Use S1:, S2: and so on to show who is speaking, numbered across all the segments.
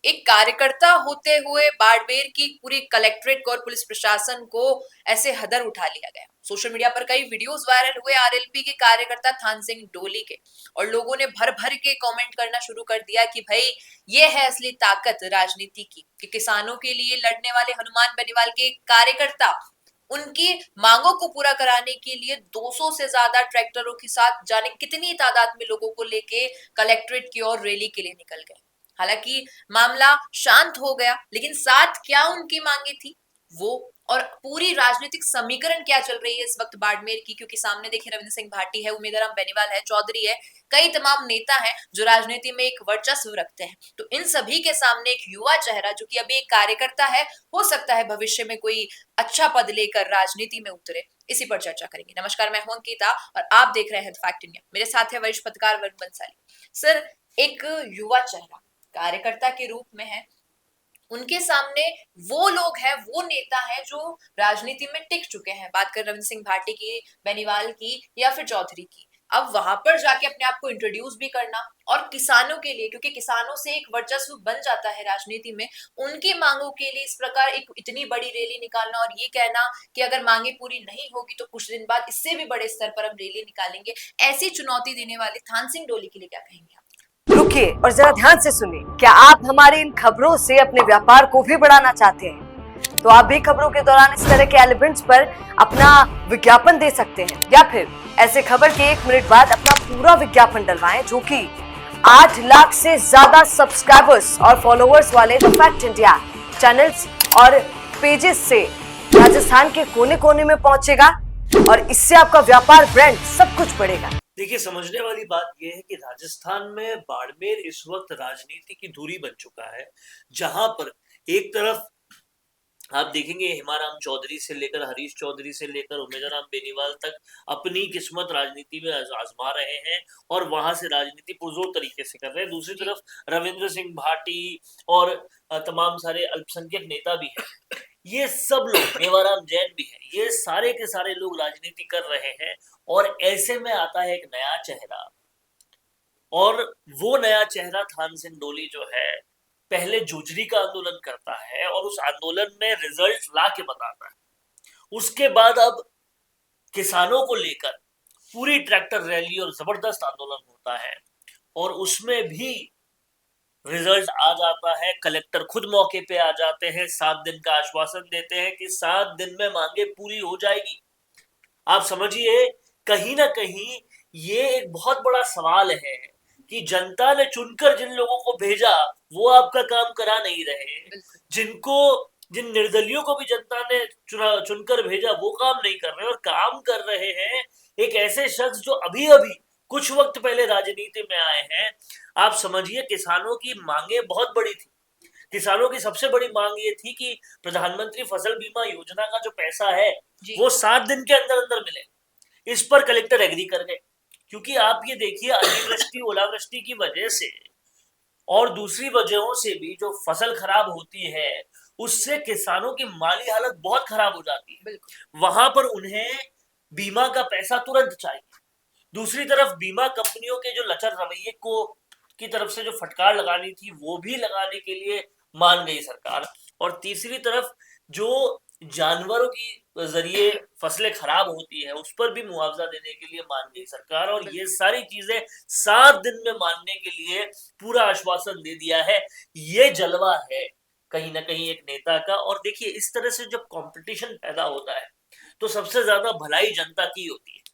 S1: एक कार्यकर्ता होते हुए बाड़मेर की पूरी कलेक्ट्रेट को और पुलिस प्रशासन को ऐसे हदर उठा लिया गया। सोशल मीडिया पर कई वीडियोस वायरल हुए आरएलपी के कार्यकर्ता थान सिंह डोली के, और लोगों ने भर भर के कमेंट करना शुरू कर दिया कि भाई ये है असली ताकत राजनीति की, कि किसानों के लिए लड़ने वाले हनुमान बेनीवाल के कार्यकर्ता उनकी मांगों को पूरा कराने के लिए 200 से ज्यादा ट्रैक्टरों के साथ जाने कितनी तादाद में लोगों को लेके कलेक्ट्रेट की ओर रैली के लिए निकल गए। हालांकि मामला शांत हो गया, लेकिन साथ क्या उनकी मांगे थी वो और पूरी राजनीतिक समीकरण क्या चल रही है इस वक्त बाड़मेर की, क्योंकि सामने देखिए रविंद्र सिंह भाटी है, उम्मीदराम बेनीवाल है, चौधरी है, कई तमाम नेता हैं जो राजनीति में एक वर्चस्व रखते हैं। तो इन सभी के सामने एक युवा चेहरा जो कि अभी एक कार्यकर्ता है, हो सकता है भविष्य में कोई अच्छा पद लेकर राजनीति में उतरे, इसी पर चर्चा करेंगे। नमस्कार, मैं हूं अंकिता और आप देख रहे हैं द फैक्ट इंडिया। मेरे साथ है वरिष्ठ पत्रकार वरुण बंसाली। सर, एक युवा चेहरा कार्यकर्ता के रूप में है, उनके सामने वो लोग हैं, वो नेता हैं जो राजनीति में टिक चुके हैं, बात कर रविंद्र सिंह भाटी की, बेनीवाल की या फिर चौधरी की। अब वहां पर जाके अपने आप को इंट्रोड्यूस भी करना और किसानों के लिए, क्योंकि किसानों से एक वर्चस्व बन जाता है राजनीति में, उनकी मांगों के लिए इस प्रकार एक इतनी बड़ी रैली निकालना और ये कहना कि अगर मांगे पूरी नहीं होगी तो कुछ दिन बाद इससे भी बड़े स्तर पर हम रैली निकालेंगे, ऐसी चुनौती देने वाले थान सिंह डोली के लिए क्या कहेंगे आप?
S2: रुकिए और जरा ध्यान से सुनिए। क्या आप हमारे इन खबरों से अपने व्यापार को भी बढ़ाना चाहते हैं? तो आप भी खबरों के दौरान इस तरह के एलिमेंट्स पर अपना विज्ञापन दे सकते हैं, या फिर ऐसे खबर के 1 मिनट बाद अपना पूरा विज्ञापन डलवाएं, जो कि 8 लाख से ज्यादा सब्सक्राइबर्स और फॉलोअर्स वाले द फैक्ट इंडिया चैनल्स और पेजेस से राजस्थान के कोने कोने में पहुंचेगा और इससे आपका व्यापार, ब्रांड सब कुछ बढ़ेगा।
S3: देखिए, समझने वाली बात यह है कि राजस्थान में बाड़मेर इस वक्त राजनीति की धुरी बन चुका है, जहां पर एक तरफ आप देखेंगे हेमाराम चौधरी से लेकर हरीश चौधरी से लेकर उम्मीदराम बेनीवाल तक अपनी किस्मत राजनीति में आजमा रहे हैं और वहां से राजनीति पुरजोर तरीके से कर रहे हैं। दूसरी तरफ रविंद्र सिंह भाटी और तमाम सारे अल्पसंख्यक नेता भी हैं, ये सब लोग, मेवाराम जैन भी है, ये सारे के सारे लोग राजनीति कर रहे हैं। और ऐसे में आता है एक नया चेहरा, और वो नया चेहरा थान सिंह डोली जो है, पहले जोजरी का आंदोलन करता है और उस आंदोलन में रिजल्ट ला के बताता है। उसके बाद अब किसानों को लेकर पूरी ट्रैक्टर रैली और जबरदस्त आंदोलन होता है और उसमें भी रिजल्ट आ जाता है। कलेक्टर खुद मौके पे आ जाते हैं, 7 दिन का आश्वासन देते हैं कि 7 दिन में मांगे पूरी हो जाएगी। आप समझिए, कहीं ना कहीं ये एक बहुत बड़ा सवाल है कि जनता ने चुनकर जिन लोगों को भेजा वो आपका काम करा नहीं रहे, जिन निर्दलियों को भी जनता ने चुनकर भेजा वो काम नहीं कर रहे, और काम कर रहे हैं एक ऐसे शख्स जो अभी अभी कुछ वक्त पहले राजनीति में आए हैं। आप समझिए, किसानों की मांगे बहुत बड़ी थी। किसानों की सबसे बड़ी मांग ये थी कि प्रधानमंत्री फसल बीमा योजना का जो पैसा है वो 7 दिन के अंदर अंदर मिले। इस पर कलेक्टर एग्री कर गए, क्योंकि आप ये देखिए, अतिवृष्टि ओलावृष्टि की वजह से और दूसरी वजहों से भी जो फसल खराब होती है उससे किसानों की माली हालत बहुत खराब हो जाती है। वहां पर उन्हें बीमा का पैसा तुरंत चाहिए। दूसरी तरफ बीमा कंपनियों के जो लचर रवैये को की तरफ से जो फटकार लगानी थी वो भी लगाने के लिए मान गई सरकार, और तीसरी तरफ जो जानवरों की जरिए फसलें खराब होती है उस पर भी मुआवजा देने के लिए मान गई सरकार। और ये सारी चीजें 7 दिन में मानने के लिए पूरा आश्वासन दे दिया है। ये जलवा है कहीं ना कहीं एक नेता का। और देखिए, इस तरह से जब कंपटीशन पैदा होता है तो सबसे ज्यादा भलाई जनता की होती है।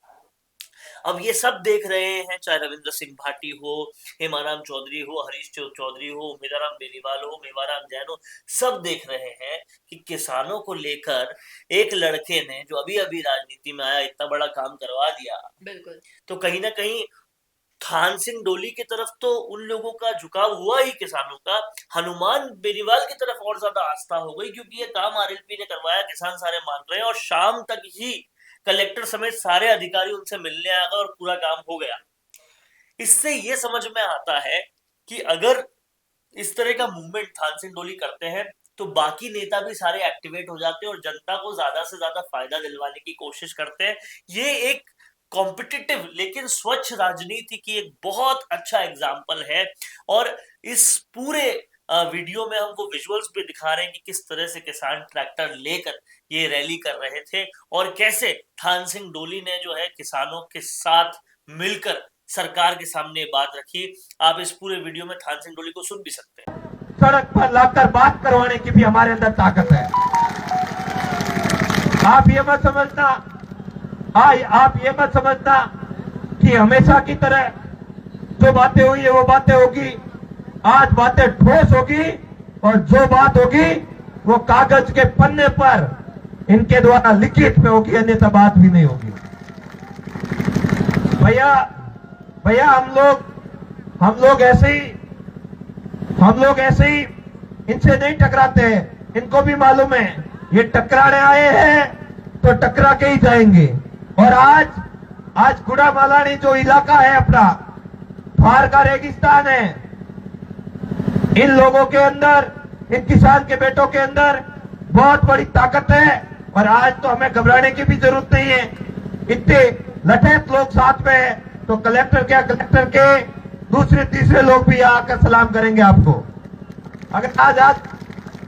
S3: अब ये सब देख रहे हैं, चाहे रविंद्र सिंह भाटी हो, हेमाराम चौधरी हो, हरीश चौधरी हो, उम्मीदराम बेनीवाल हो, मेवाराम जैन हो, सब देख रहे हैं कि किसानों को लेकर एक लड़के ने जो अभी अभी राजनीति में आया इतना बड़ा काम करवा दिया।
S1: बिल्कुल।
S3: तो कहीं ना कहीं थान सिंह डोली की तरफ तो उन लोगों का झुकाव हुआ ही, किसानों का। हनुमान बेनीवाल की तरफ और ज्यादा आस्था हो गई, क्योंकि ये काम आरएलपी ने करवाया, किसान सारे मान रहे हैं, और शाम तक ही कलेक्टर समेत सारे अधिकारी उनसे मिलने आ गए और पूरा काम हो गया। इससे ये समझ में आता है कि अगर इस तरह का मूवमेंट थान सिंह डोली करते हैं तो बाकी नेता भी सारे एक्टिवेट हो जाते हैं और जनता को ज्यादा से ज्यादा फायदा दिलवाने की कोशिश करते हैं। ये एक कॉम्पिटिटिव लेकिन स्वच्छ राजनीति की एक बहुत अच्छा एग्जाम्पल है। और इस पूरे वीडियो में हमको विजुअल्स भी दिखा रहे हैं कि किस तरह से किसान ट्रैक्टर लेकर ये रैली कर रहे थे और कैसे थान सिंह डोली ने जो है किसानों के साथ मिलकर सरकार के सामने बात रखी। आप इस पूरे वीडियो में थान सिंह डोली को सुन भी सकते हैं।
S4: सड़क पर लाकर बात करवाने की भी हमारे अंदर ताकत है। आप ये मत समझना, आप ये मत समझना कि हमेशा की तरह जो बातें हुई है वो बातें होगी। आज बातें ठोस होगी और जो बात होगी वो कागज के पन्ने पर इनके द्वारा लिखित में होगी, अन्यथा बात भी नहीं होगी। भैया भैया हम लोग ऐसे ही इनसे नहीं टकराते हैं। इनको भी मालूम है ये टकराने आए हैं तो टकरा के ही जाएंगे। और आज गुड़ामालानी जो इलाका है अपना थार का रेगिस्तान है, इन लोगों के अंदर, इन किसान के बेटों के अंदर बहुत बड़ी ताकत है। और आज तो हमें घबराने की भी जरूरत नहीं है। इतने लठैत लोग साथ में है तो कलेक्टर के दूसरे तीसरे लोग भी आकर सलाम करेंगे आपको।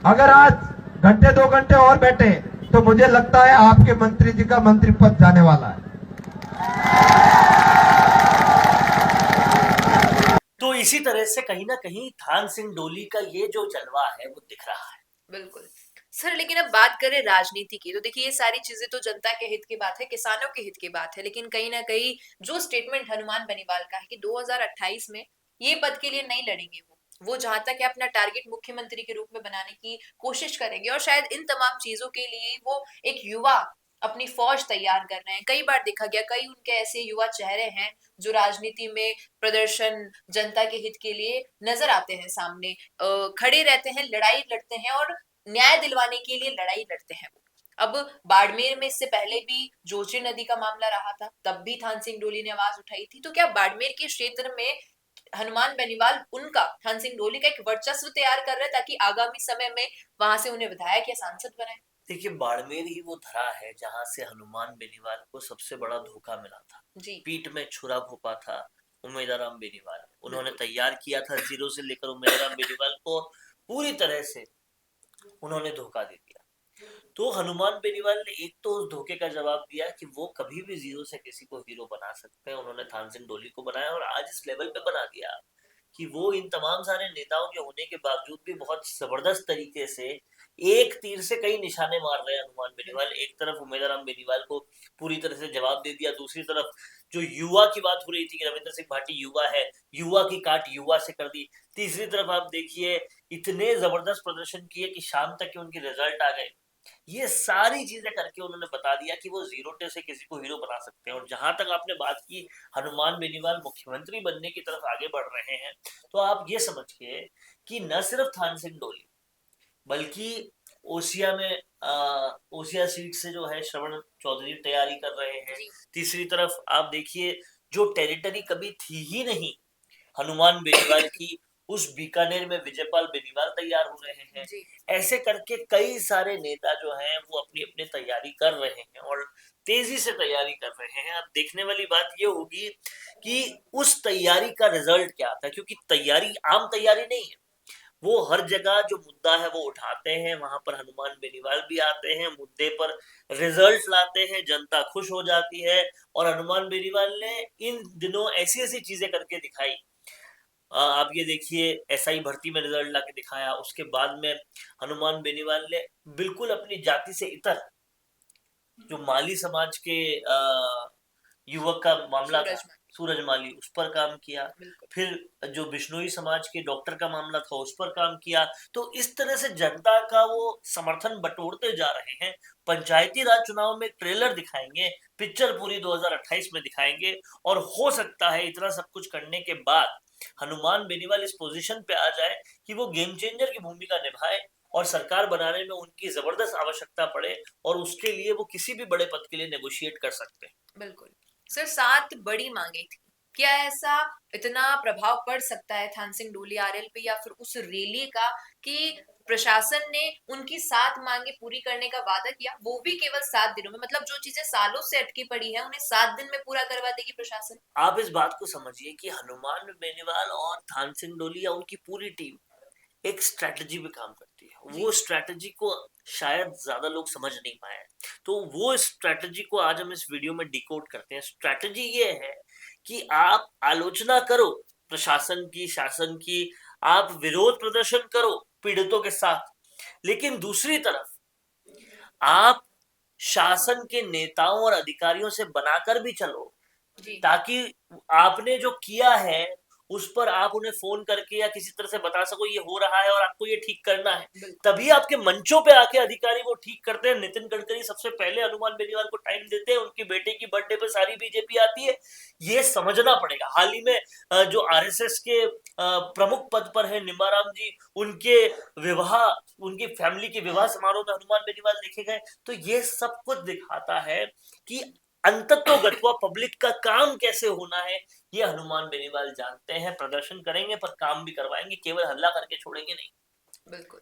S4: अगर आज घंटे 2 घंटे और बैठे तो मुझे लगता है आपके मंत्री जी का मंत्री पद जाने वाला है।
S3: तो इसी तरह से कहीं ना कहीं थान सिंह डोली का ये जो जलवा है वो दिख रहा है।
S1: बिल्कुल सर, लेकिन अब बात करें राजनीति की तो देखिए ये सारी चीजें तो जनता के हित की बात है, किसानों के हित की बात है, लेकिन कहीं ना कहीं जो स्टेटमेंट हनुमान बेनीवाल का है कि 2028 में ये पद के लिए नहीं लड़ेंगे, वो जहां तक है अपना टारगेट मुख्यमंत्री के रूप में बनाने की कोशिश करेंगे और शायद इन तमाम चीजों के लिए वो एक युवा अपनी फौज तैयार कर रहे हैं। कई बार देखा गया कई उनके ऐसे युवा चेहरे हैं जो राजनीति में प्रदर्शन जनता के हित के लिए नजर आते हैं, सामने खड़े रहते हैं, लड़ाई लड़ते हैं और न्याय दिलवाने के लिए लड़ाई लड़ते हैं वो। अब बाड़मेर में इससे पहले भी जोची नदी का मामला रहा था, तब भी थान सिंह डोली ने आवाज उठाई थी। तो क्या बाड़मेर के क्षेत्र में हनुमान बेनीवाल उनका थान सिंह डोली का एक वर्चस्व तैयार कर रहे हैं ताकि आगामी समय में वहां से उन्हें विधायक या सांसद बनाए?
S3: देखिए बाड़मेर ही वो धरा है जहां से हनुमान बेनीवाल को सबसे बड़ा धोखा मिला था
S1: जी।
S3: पीठ में छुरा घोपा था उमेदराम बेनीवाल। उन्होंने तैयार किया था जीरो से लेकर उमेदराम बेनीवाल को, पूरी तरह से उन्होंने धोखा दे दिया। तो हनुमान बेनीवाल ने एक तो उस धोखे का जवाब दिया कि वो कभी भी जीरो से किसी को हीरो बना सकते हैं। उन्होंने थान सिंह डोली को बनाया और आज इस लेवल पे बना दिया कि वो इन तमाम सारे नेताओं के होने के बावजूद भी बहुत जबरदस्त तरीके से एक तीर से कई निशाने मार रहे हैं हनुमान बेनीवाल। एक तरफ उमेदराम बेनीवाल को पूरी तरह से जवाब दे दिया, दूसरी तरफ जो युवा की बात हो रही थी कि रविंद्र सिंह भाटी युवा है, युवा की काट युवा से कर दी। तीसरी तरफ आप देखिए इतने जबरदस्त प्रदर्शन किए कि शाम तक के उनके रिजल्ट आ गए। ये सारी चीजें करके उन्होंने बता दिया कि वो जीरो से किसी को हीरो बना सकते हैं। और जहां तक आपने बात की हनुमान बेनीवाल मुख्यमंत्री बनने की तरफ आगे बढ़ रहे हैं, तो आप ये समझिए कि न सिर्फ थान सिंह डोली बल्कि ओसिया में ओसिया सीट से जो है श्रवण चौधरी तैयारी कर रहे हैं। तीसरी तरफ आप देखिए जो टेरिटरी कभी थी ही नहीं हनुमान बेनीवाल की, उस बीकानेर में विजयपाल बेनीवाल तैयार हो रहे हैं। ऐसे करके कई सारे नेता जो हैं वो अपनी अपनी तैयारी कर रहे हैं और तेजी से तैयारी कर रहे हैं। अब देखने वाली बात ये होगी कि उस तैयारी का रिजल्ट क्या आता है, क्योंकि तैयारी आम तैयारी नहीं है। वो हर जगह जो मुद्दा है वो उठाते हैं, वहां पर हनुमान बेनीवाल भी आते हैं, मुद्दे पर रिजल्ट लाते हैं, जनता खुश हो जाती है। और हनुमान बेनीवाल ने इन दिनों ऐसी ऐसी चीजें करके दिखाई। आप ये देखिए एसआई भर्ती में रिजल्ट लाके दिखाया, उसके बाद में हनुमान बेनीवाल ने बिल्कुल अपनी जाति से इतर जो माली समाज के युवक का मामला था, सूरज माली, उस पर काम किया। फिर जो बिश्नोई समाज के डॉक्टर का मामला था उस पर काम किया। तो इस तरह से जनता का वो समर्थन बटोरते जा रहे हैं। पंचायती राज चुनाव में ट्रेलर दिखाएंगे, पिक्चर पूरी 2028 में दिखाएंगे और हो सकता है इतना सब कुछ करने के बाद हनुमान बेनीवाल इस पोजीशन पे आ जाए कि वो गेम चेंजर की भूमिका निभाए और सरकार बनाने में उनकी जबरदस्त आवश्यकता पड़े और उसके लिए वो किसी भी बड़े पद के लिए नेगोशिएट कर सकते हैं।
S1: बिल्कुल सर, 7 बड़ी मांगे थी, क्या ऐसा इतना प्रभाव पड़ सकता है थान सिंह डोली आरएल पे या फिर उस रैली का कि प्रशासन ने उनकी 7 मांगे पूरी करने का वादा किया, वो भी केवल 7 दिनों में? मतलब जो चीजें सालों से अटकी पड़ी है उन्हें 7 दिन में पूरा करवा देगी प्रशासन।
S3: आप इस बात को समझिए कि हनुमान बेनीवाल और थान सिंह डोली या उनकी पूरी टीम एक स्ट्रैटेजी पे काम करती है। वो स्ट्रैटेजी को शायद ज्यादा लोग समझ नहीं पाए, तो वो स्ट्रैटेजी को आज हम इस वीडियो में डिकोड करते हैं। स्ट्रैटेजी ये है कि आप आलोचना करो प्रशासन की, शासन की, आप विरोध प्रदर्शन करो पीड़ितों के साथ, लेकिन दूसरी तरफ आप शासन के नेताओं और अधिकारियों से बनाकर भी चलो, ताकि आपने जो किया है उस पर आप उन्हें फोन करके या किसी तरह से बता सको ये हो रहा है और आपको ये ठीक करना है। तभी आपके मंचों पे आके अधिकारी वो ठीक करते हैं। नितिन गडकरी सबसे पहले हनुमान बेनीवाल को टाइम देते हैं, उनकी बेटे की बर्थडे पे सारी बीजेपी आती है। ये समझना पड़ेगा। हाल ही में जो आरएसएस के प्रमुख पद पर है निम्बाराम जी, उनके विवाह, उनकी फैमिली के विवाह समारोह में हनुमान बेनीवाल देखे गए। तो ये सब कुछ दिखाता है कि अंततोगत्वा पब्लिक का काम कैसे होना है ये हनुमान बेनीवाल जानते हैं। प्रदर्शन करेंगे पर काम भी करवाएंगे, केवल हल्ला करके छोड़ेंगे नहीं।
S1: बिल्कुल।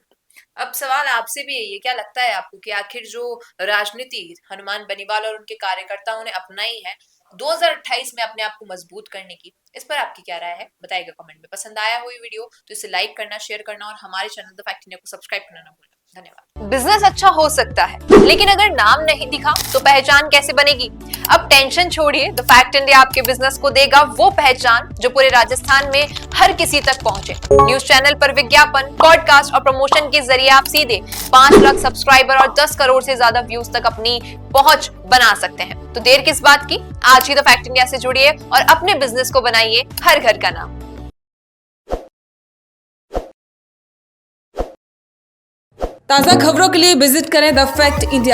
S1: अब सवाल आपसे भी यही है, क्या लगता है आपको कि आखिर जो राजनीति हनुमान बेनीवाल और उनके कार्यकर्ताओं ने अपनाई है 2028 में अपने आप को मजबूत करने की, इस पर आपकी क्या राय है बताइएगा कमेंट में। पसंद आया हो ये वीडियो तो इसे लाइक करना, शेयर करना और हमारे चैनल द फैक्ट इंडिया को सब्सक्राइब करना ना भूलना। धन्यवाद।
S2: बिजनेस अच्छा हो सकता है, लेकिन अगर नाम नहीं दिखा तो पहचान कैसे बनेगी? अब टेंशन छोड़िए, द फैक्ट इंडिया आपके बिजनेस को देगा वो पहचान जो पूरे राजस्थान में हर किसी तक पहुंचे। न्यूज चैनल पर विज्ञापन, पॉडकास्ट और प्रमोशन के जरिए आप सीधे 5 लाख सब्सक्राइबर और 10 करोड़ से ज्यादा व्यूज तक अपनी पहुंच बना सकते हैं। तो देर किस बात की, आज ही द फैक्ट इंडिया से जुड़िए और अपने बिजनेस को बनाइए हर घर का नाम।
S5: ताज़ा खबरों के लिए विजिट करें द फैक्ट इंडिया